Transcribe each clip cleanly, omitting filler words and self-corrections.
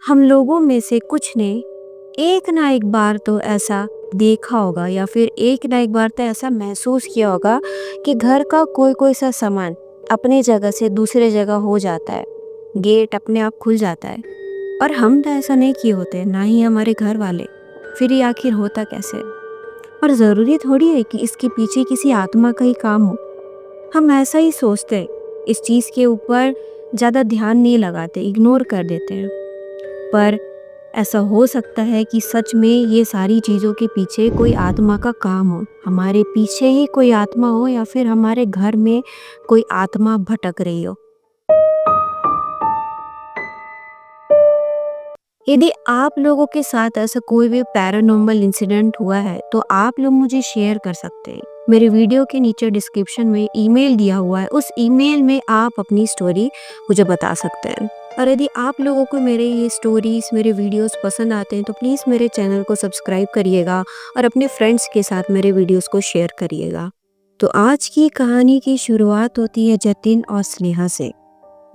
हम लोगों में से कुछ ने एक ना एक बार तो ऐसा देखा होगा या फिर एक ना एक बार तो ऐसा महसूस किया होगा कि घर का कोई कोई सा सामान अपने जगह से दूसरे जगह हो जाता है। गेट अपने आप खुल जाता है और हम तो ऐसा नहीं किए होते, ना ही हमारे घर वाले। फिर ये आखिर होता कैसे? और ज़रूरी थोड़ी है कि इसके पीछे किसी आत्मा का ही काम हो। हम ऐसा ही सोचते हैं, इस चीज़ के ऊपर ज़्यादा ध्यान नहीं लगाते, इग्नोर कर देते हैं। पर ऐसा हो सकता है कि सच में ये सारी चीज़ों के पीछे कोई आत्मा का काम हो, हमारे पीछे ही कोई आत्मा हो या फिर हमारे घर में कोई आत्मा भटक रही हो। यदि आप लोगों के साथ ऐसा कोई भी पैरानॉर्मल इंसिडेंट हुआ है तो आप लोग मुझे शेयर कर सकते हैं। मेरे वीडियो के नीचे डिस्क्रिप्शन में ईमेल दिया हुआ है, उस ईमेल में आप अपनी स्टोरी मुझे बता सकते हैं। और यदि आप लोगों को मेरे ये स्टोरीज, मेरे वीडियोस पसंद आते हैं तो प्लीज़ मेरे चैनल को सब्सक्राइब करिएगा और अपने फ्रेंड्स के साथ मेरे वीडियोस को शेयर करिएगा। तो आज की कहानी की शुरुआत होती है जतिन और स्नेहा से।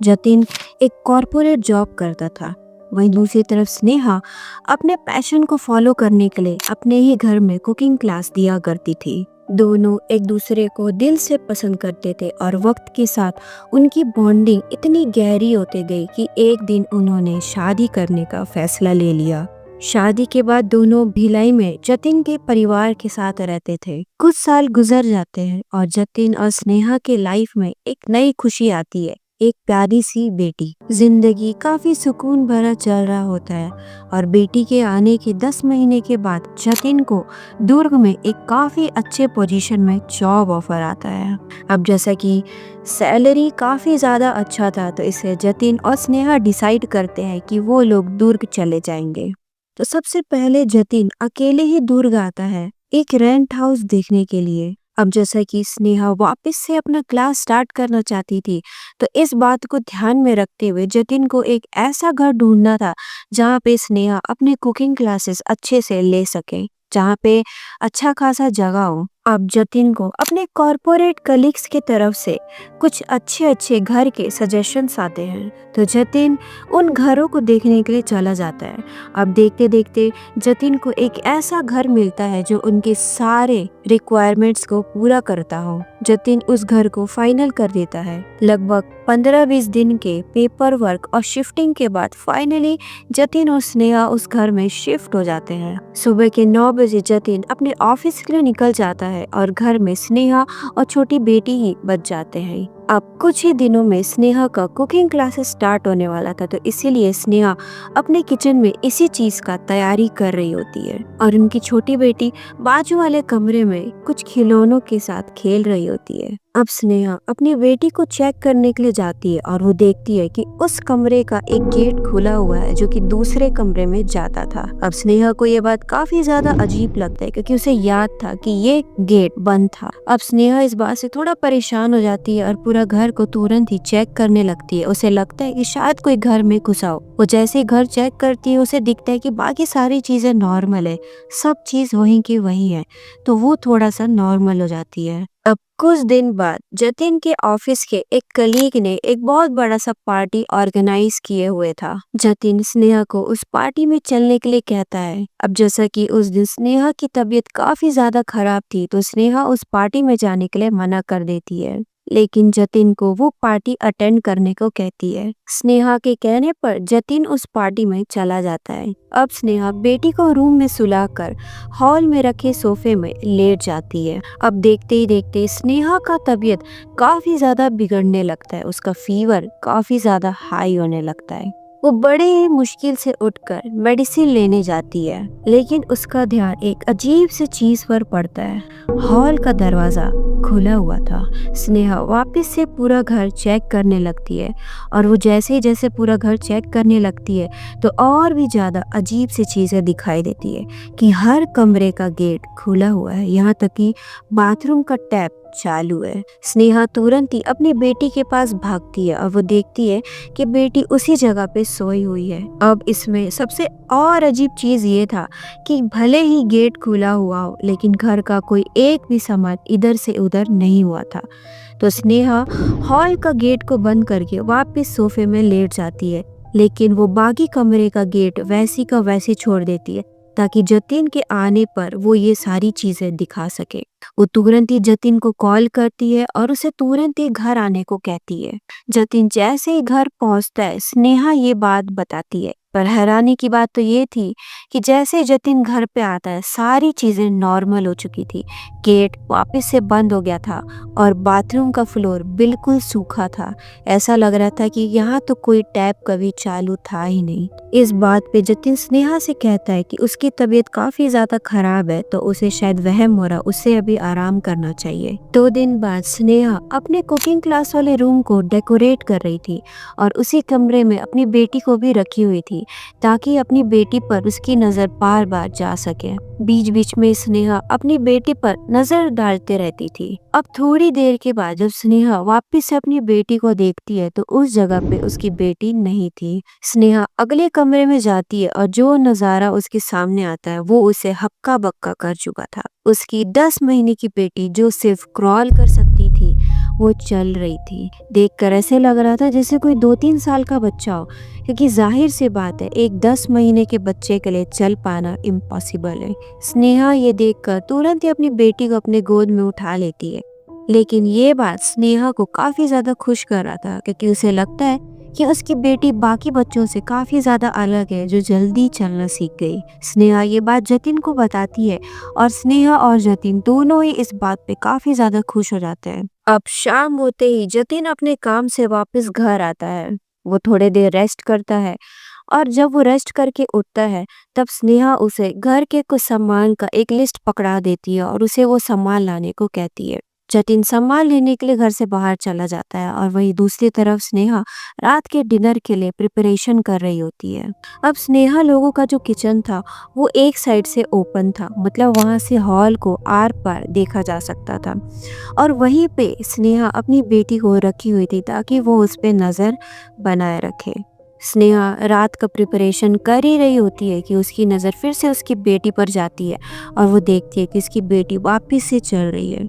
जतिन एक कॉरपोरेट जॉब करता था, वहीं दूसरी तरफ स्नेहा अपने पैशन को फॉलो करने के लिए अपने ही घर में कुकिंग क्लास दिया करती थी। दोनों एक दूसरे को दिल से पसंद करते थे और वक्त के साथ उनकी बॉन्डिंग इतनी गहरी होते गई कि एक दिन उन्होंने शादी करने का फैसला ले लिया। शादी के बाद दोनों भिलाई में जतिन के परिवार के साथ रहते थे। कुछ साल गुजर जाते हैं और जतिन और स्नेहा के लाइफ में एक नई खुशी आती है, एक प्यारी सी बेटी। जिंदगी काफी सुकून भरा चल रहा होता है और बेटी के आने के 10 महीने के बाद जतिन को दुर्ग में एक काफी अच्छे पोजीशन में जॉब ऑफर आता है। अब जैसा कि सैलरी काफी ज्यादा अच्छा था तो इसे जतिन और स्नेहा डिसाइड करते हैं कि वो लोग दुर्ग चले जाएंगे। तो सबसे पहले जतिन अकेले ही दुर्ग आता है एक रेंट हाउस देखने के लिए। अब जैसा कि स्नेहा वापस से अपना क्लास स्टार्ट करना चाहती थी तो इस बात को ध्यान में रखते हुए जतिन को एक ऐसा घर ढूंढना था जहाँ पे स्नेहा अपने कुकिंग क्लासेस अच्छे से ले सके, जहाँ पे अच्छा खासा जगह हो। अब जतिन को अपने कॉरपोरेट कलीग्स के तरफ से कुछ अच्छे अच्छे घर के सजेशंस आते हैं तो जतिन उन घरों को देखने के लिए चला जाता है। अब देखते देखते जतिन को एक ऐसा घर मिलता है जो उनके सारे रिक्वायरमेंट्स को पूरा करता हो। जतिन उस घर को फाइनल कर देता है। लगभग 15-20 दिन के पेपर वर्क और शिफ्टिंग के बाद फाइनली जतिन और स्नेहा उस घर में शिफ्ट हो जाते हैं। सुबह के 9 बजे जतिन अपने ऑफिस के लिए निकल जाता है और घर में स्नेहा और छोटी बेटी ही बच जाते हैं। अब कुछ ही दिनों में स्नेहा का कुकिंग क्लासेस स्टार्ट होने वाला था तो इसीलिए स्नेहा अपने किचन में इसी चीज का तैयारी कर रही होती है और उनकी छोटी बेटी बाजू वाले कमरे में कुछ खिलौनों के साथ खेल रही होती है। अब स्नेहा अपनी बेटी को चेक करने के लिए जाती है और वो देखती है कि उस कमरे का एक गेट खुला हुआ है जो कि दूसरे कमरे में जाता था। अब स्नेहा को ये बात काफी ज्यादा अजीब लगता है क्योंकि उसे याद था कि ये गेट बंद था। अब स्नेहा इस बात से थोड़ा परेशान हो जाती है और पूरा घर को तुरंत ही चेक करने लगती है। उसे लगता है कि शायद कोई घर में घुसा हो। वो जैसे ही घर चेक करती है उसे दिखता है कि बाकी सारी चीजें नॉर्मल है, सब चीज वहीं की वहीं है, तो वो थोड़ा सा नॉर्मल हो जाती है। अब कुछ दिन बाद जतिन के ऑफिस के एक कलीग ने एक बहुत बड़ा सा पार्टी ऑर्गेनाइज किए हुए था। जतिन स्नेहा को उस पार्टी में चलने के लिए कहता है। अब जैसा कि उस दिन स्नेहा की तबीयत काफी ज्यादा खराब थी तो स्नेहा उस पार्टी में जाने के लिए मना कर देती है, लेकिन जतिन को वो पार्टी अटेंड करने को कहती है। स्नेहा के कहने पर जतिन उस पार्टी में चला जाता है। अब स्नेहा बेटी को रूम में सुलाकर हॉल में रखे सोफे में लेट जाती है। अब देखते ही देखते स्नेहा का तबीयत काफी ज्यादा बिगड़ने लगता है, उसका फीवर काफी ज्यादा हाई होने लगता है। वो बड़े ही मुश्किल से उठकर मेडिसिन लेने जाती है, लेकिन उसका ध्यान एक अजीब सी चीज पर पड़ता है। हॉल का दरवाजा खुला हुआ था। स्नेहा वापस से पूरा घर चेक करने लगती है और वो जैसे ही जैसे पूरा घर चेक करने लगती है तो और भी ज्यादा अजीब सी चीजें दिखाई देती है कि हर कमरे का गेट खुला हुआ है, यहाँ तक कि बाथरूम का टैप चालू है। स्नेहा तुरंत ही अपनी बेटी के पास भागती है और वो देखती है कि बेटी उसी जगह पे सोई हुई है। अब इसमें सबसे और अजीब चीज ये था कि भले ही गेट खुला हुआ हो लेकिन घर का कोई एक भी सामान इधर से उधर नहीं हुआ था। तो स्नेहा हॉल का गेट को बंद करके वापस सोफे में लेट जाती है। लेकिन वो बाकी कमरे का गेट वैसी का वैसी छोड़ देती है ताकि जतिन के आने पर वो ये सारी चीजें दिखा सके। वो तुरंत ही जतिन को कॉल करती है और उसे तुरंत ही घर आने को कहती है। जतिन जैसे ही घर पहुंचता है, स्नेहा ये बात बताती है। पर हैरानी की बात तो ये थी कि जैसे ही जतिन घर पे आता है, सारी चीजें नॉर्मल हो चुकी थी। गेट वापस से बंद हो गया था और बाथरूम का फ्लोर बिल्कुल सूखा था। ऐसा लग रहा था कि यहाँ तो कोई टैप कभी चालू था ही नहीं। इस बात पे जतिन स्नेहा से कहता है कि उसकी तबीयत काफी ज्यादा खराब है, तो उसे शायद वहम हो रहा, उसे अभी आराम करना चाहिए। 2 दिन बाद स्नेहा अपने कुकिंग क्लास वाले रूम को डेकोरेट कर रही थी और उसी कमरे में अपनी बेटी को भी रखी हुई थी ताकि अपनी बेटी पर उसकी नजर बार बार जा सके। बीच बीच में स्नेहा अपनी बेटी पर नजर डालते रहती थी। अब थोड़ी देर के बाद जब स्नेहा वापस से अपनी बेटी को देखती है तो उस जगह पे उसकी बेटी नहीं थी। स्नेहा अगले कमरे में जाती है और जो नजारा उसके सामने आता है वो उसे हक्का बक्का कर चुका था। उसकी 10 महीने की बेटी जो सिर्फ क्रॉल कर सकती थी, वो चल रही थी। देखकर ऐसे लग रहा था जैसे कोई 2-3 साल का बच्चा हो, क्योंकि जाहिर सी बात है एक 10 महीने के बच्चे के लिए चल पाना इम्पॉसिबल है। स्नेहा ये देखकर तुरंत ही अपनी बेटी को अपने गोद में उठा लेती है। लेकिन ये बात स्नेहा को काफी ज्यादा खुश कर रहा था, क्योंकि उसे लगता है कि उसकी बेटी बाकी बच्चों से काफी ज्यादा अलग है जो जल्दी चलना सीख गई। स्नेहा ये बात जतिन को बताती है और स्नेहा और जतिन दोनों ही इस बात पे काफी ज्यादा खुश हो जाते हैं। अब शाम होते ही जतिन अपने काम से वापस घर आता है। वो थोड़े देर रेस्ट करता है और जब वो रेस्ट करके उठता है तब स्नेहा उसे घर के कुछ सामान का एक लिस्ट पकड़ा देती है और उसे वो सामान लाने को कहती है। जतिन सामान लेने के लिए घर से बाहर चला जाता है और वहीं दूसरी तरफ स्नेहा रात के डिनर के लिए प्रिपरेशन कर रही होती है। अब स्नेहा लोगों का जो किचन था वो एक साइड से ओपन था, मतलब वहां से हॉल को आर पार देखा जा सकता था और वहीं पे स्नेहा अपनी बेटी को रखी हुई थी ताकि वो उस पे नजर बनाए रखे। स्नेहा रात का प्रिपरेशन कर ही रही होती है कि उसकी नज़र फिर से उसकी बेटी पर जाती है और वो देखती है कि उसकी बेटी वापस से चल रही है।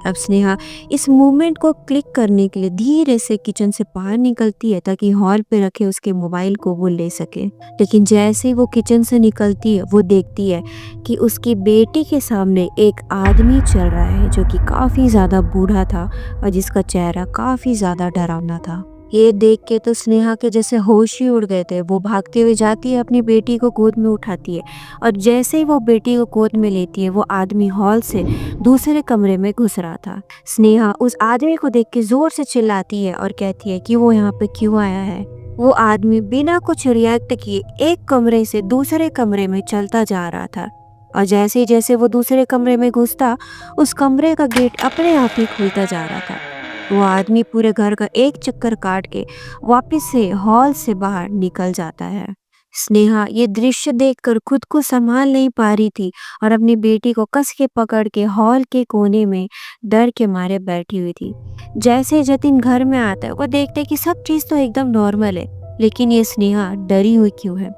अब स्नेहा इस मूवमेंट को क्लिक करने के लिए धीरे से किचन से बाहर निकलती है ताकि हॉल पे रखे उसके मोबाइल को वो ले सके। लेकिन जैसे ही वो किचन से निकलती है वो देखती है कि उसकी बेटी के सामने एक आदमी चल रहा है जो कि काफ़ी ज़्यादा बूढ़ा था और जिसका चेहरा काफ़ी ज़्यादा डरावना था। ये देख के तो स्नेहा के जैसे होश ही उड़ गए थे। वो भागते हुए जाती है, अपनी बेटी को गोद में उठाती है और जैसे ही वो बेटी को गोद में लेती है वो आदमी हॉल से दूसरे कमरे में घुस रहा था। स्नेहा उस आदमी को देख के जोर से चिल्लाती है और कहती है कि वो यहाँ पे क्यों आया है। वो आदमी बिना कुछ रिएक्ट किए एक कमरे से दूसरे कमरे में चलता जा रहा था और जैसे जैसे वो दूसरे कमरे में घुसता उस कमरे का गेट अपने आप ही खुलता जा रहा था। वो आदमी पूरे घर का एक चक्कर काट के वापस से हॉल से बाहर निकल जाता है। स्नेहा ये दृश्य देखकर खुद को संभाल नहीं पा रही थी और अपनी बेटी को कस के पकड़ के हॉल के कोने में डर के मारे बैठी हुई थी। जैसे जतिन घर में आता है वो देखते है कि सब चीज तो एकदम नॉर्मल है, लेकिन ये स्नेहा डरी हुई क्यों है।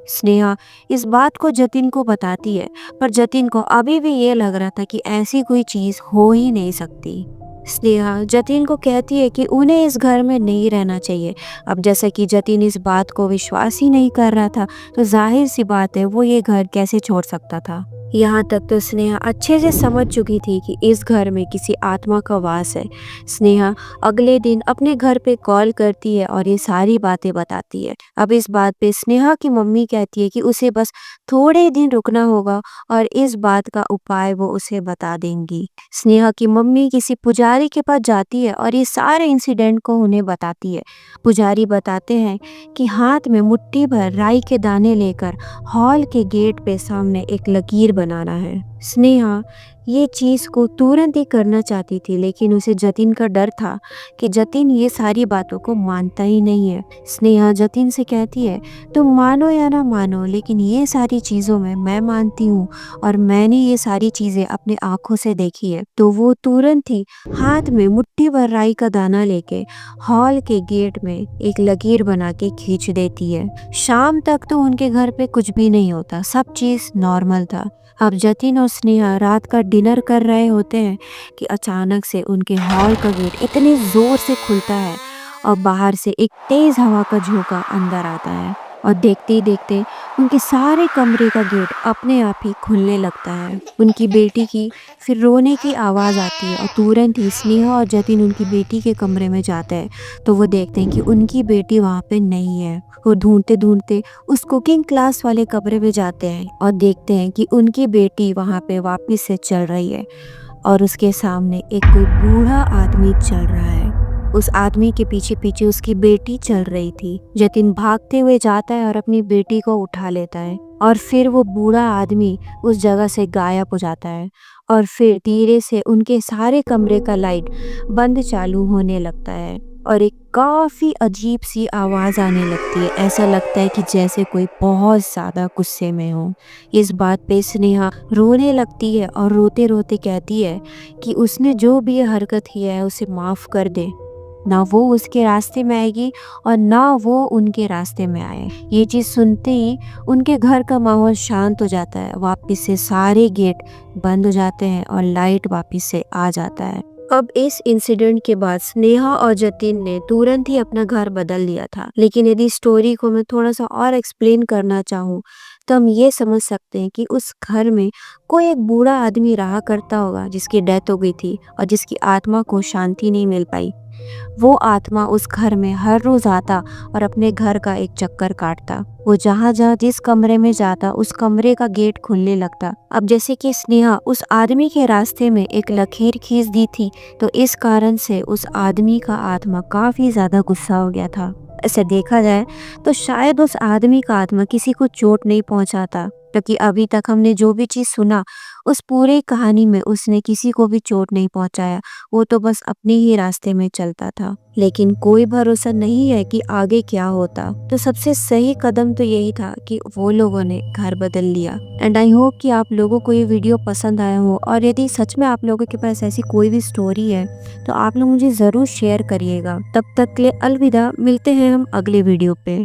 स्नेहा इस बात को जतिन को बताती है, पर जतिन को अभी भी ये लग रहा था कि ऐसी कोई चीज हो ही नहीं सकती। स्नेहा जतिन को कहती है कि उन्हें इस घर में नहीं रहना चाहिए। अब जैसा कि जतिन इस बात को विश्वास ही नहीं कर रहा था, तो जाहिर सी बात है वो ये घर कैसे छोड़ सकता था। यहाँ तक तो स्नेहा अच्छे से समझ चुकी थी कि इस घर में किसी आत्मा का वास है। स्नेहा अगले दिन अपने घर पे कॉल करती है और ये सारी बातें बताती है। अब इस बात पे स्नेहा की मम्मी कहती है कि उसे बस थोड़े दिन रुकना होगा और इस बात का उपाय वो उसे बता देंगी। स्नेहा की मम्मी किसी पुजारी के पास जाती है और ये सारे इंसिडेंट को उन्हें बताती है। पुजारी बताते हैं कि हाथ में मुट्ठी भर राई के दाने लेकर हॉल के गेट पे सामने एक लकीर बनाना है। स्नेहा ये चीज को तुरंत ही करना चाहती थी, लेकिन उसे जतिन का डर था कि जतिन ये सारी बातों को मानता ही नहीं है। स्नेहा जतिन से कहती है, तुम मानो या ना मानो, लेकिन ये सारी चीजों में मैं मानती हूँ और मैंने ये सारी चीजें अपने आंखों से देखी है। तो वो तुरंत ही हाथ में मुट्ठी भर राई का दाना लेके हॉल के गेट में एक लकीर बना के खींच देती है। शाम तक तो उनके घर पे कुछ भी नहीं होता, सब चीज नॉर्मल था। अब जतिन और स्नेहा रात का डिनर कर रहे होते हैं कि अचानक से उनके हॉल का गेट इतने जोर से खुलता है और बाहर से एक तेज हवा का झोंका अंदर आता है और देखते ही देखते उनके सारे कमरे का गेट अपने आप ही खुलने लगता है। उनकी बेटी की फिर रोने की आवाज़ आती है और तुरंत ही स्नेहा और जतिन उनकी बेटी के कमरे में जाते हैं तो वो देखते हैं कि उनकी बेटी वहाँ पे नहीं है। वो ढूंढते ढूंढते उस कुकिंग क्लास वाले कमरे में जाते हैं और देखते हैं कि उनकी बेटी वहाँ पे वापस से चल रही है और उसके सामने एक कोई बूढ़ा आदमी चल रहा है। उस आदमी के पीछे पीछे उसकी बेटी चल रही थी। जतिन भागते हुए जाता है और अपनी बेटी को उठा लेता है और फिर वो बूढ़ा आदमी उस जगह से गायब हो जाता है और फिर धीरे से उनके सारे कमरे का लाइट बंद चालू होने लगता है और एक काफी अजीब सी आवाज आने लगती है। ऐसा लगता है कि जैसे कोई बहुत ज्यादा गुस्से में हो। इस बात पे स्नेहा रोने लगती है और रोते रोते कहती है कि उसने जो भी ये हरकत की है उसे माफ कर दे। ना वो उसके रास्ते में आएगी और ना वो उनके रास्ते में आए। ये चीज़ सुनते ही उनके घर का माहौल शांत हो जाता है। वापस से सारे गेट बंद हो जाते हैं और लाइट वापस से आ जाता है। अब इस इंसिडेंट के बाद स्नेहा और जतिन ने तुरंत ही अपना घर बदल लिया था। लेकिन यदि स्टोरी को मैं थोड़ा सा और एक्सप्लेन करना चाहूँ तो हम ये समझ सकते हैं कि उस घर में कोई एक बूढ़ा आदमी रहा करता होगा जिसकी डेथ हो गई थी और जिसकी आत्मा को शांति नहीं मिल पाई। वो आत्मा उस घर में हर रोज आता और अपने घर का एक चक्कर काटता। वो जहाँ जहाँ जिस कमरे में जाता उस कमरे का गेट खुलने लगता। अब जैसे कि स्नेहा उस आदमी के रास्ते में एक लकीर खींच दी थी तो इस कारण से उस आदमी का आत्मा काफी ज्यादा गुस्सा हो गया था। ऐसे देखा जाए तो शायद उस आदमी का आत्मा किसी को चोट नहीं पहुंचाता, क्योंकि अभी तक हमने जो भी चीज सुना उस पूरी कहानी में उसने किसी को भी चोट नहीं पहुंचाया। वो तो बस अपने ही रास्ते में चलता था। लेकिन कोई भरोसा नहीं है कि आगे क्या होता। तो सबसे सही कदम तो यही था कि वो लोगों ने घर बदल लिया। एंड आई होप कि आप लोगों को ये वीडियो पसंद आया हो और यदि सच में आप लोगों के पास ऐसी कोई भी स्टोरी है तो आप लोग मुझे ज़रूर शेयर करिएगा। तब तक के लिए अलविदा, मिलते हैं हम अगले वीडियो पे।